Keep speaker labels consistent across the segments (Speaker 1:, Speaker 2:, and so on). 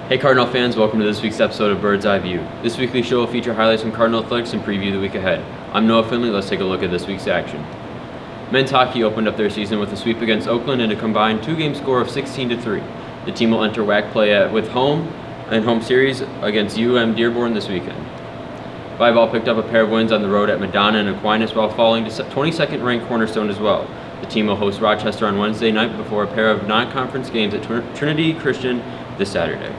Speaker 1: Hey Cardinal fans, welcome to this week's episode of Bird's Eye View. This weekly show will feature highlights from Cardinal athletics and preview the week ahead. I'm Noah Finley. Let's take a look at this week's action. Men's hockey opened up their season with a sweep against Oakland and a combined two-game score of 16-3. The team will enter WAC play with home series against Dearborn this weekend. Volleyball picked up a pair of wins on the road at Madonna and Aquinas while falling to 22nd ranked Cornerstone as well. The team will host Rochester on Wednesday night before a pair of non-conference games at Trinity Christian this Saturday.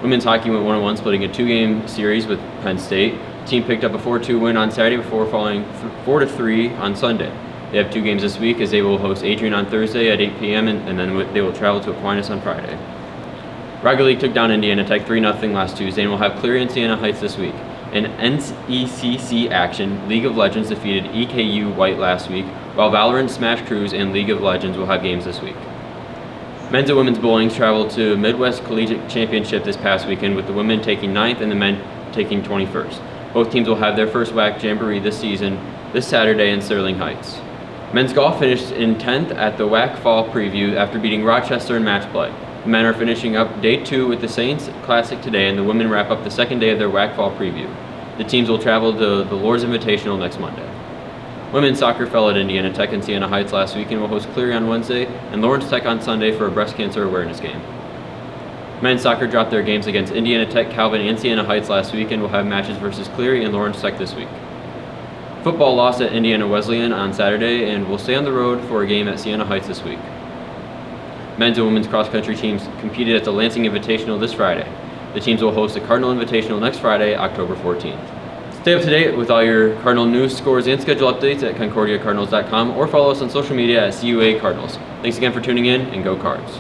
Speaker 1: Women's hockey went 1-1, splitting a two-game series with Penn State. The team picked up a 4-2 win on Saturday before falling 4-3 on Sunday. They have two games this week as they will host Adrian on Thursday at 8 p.m. and then they will travel to Aquinas on Friday. Rocket League took down Indiana Tech 3-0 last Tuesday and will have Cleary and Siena Heights this week. In NECC action, League of Legends defeated EKU White last week, while Valorant, Smash Cruise, and League of Legends will have games this week. Men's and women's bowling traveled to Midwest Collegiate Championship this past weekend, with the women taking 9th and the men taking 21st. Both teams will have their first WAC Jamboree this season, this Saturday in Sterling Heights. Men's golf finished in 10th at the WAC Fall Preview after beating Rochester in match play. The men are finishing up Day 2 with the Saints Classic today, and the women wrap up the second day of their WAC Fall Preview. The teams will travel to the Lord's Invitational next Monday. Women's soccer fell at Indiana Tech and Siena Heights last week and will host Cleary on Wednesday and Lawrence Tech on Sunday for a breast cancer awareness game. Men's soccer dropped their games against Indiana Tech, Calvin, and Siena Heights last week and will have matches versus Cleary and Lawrence Tech this week. Football lost at Indiana Wesleyan on Saturday and will stay on the road for a game at Siena Heights this week. Men's and women's cross-country teams competed at the Lansing Invitational this Friday. The teams will host the Cardinal Invitational next Friday, October 14th. Stay up to date with all your Cardinal news, scores, and schedule updates at ConcordiaCardinals.com or follow us on social media at CUA Cardinals. Thanks again for tuning in, and go Cards.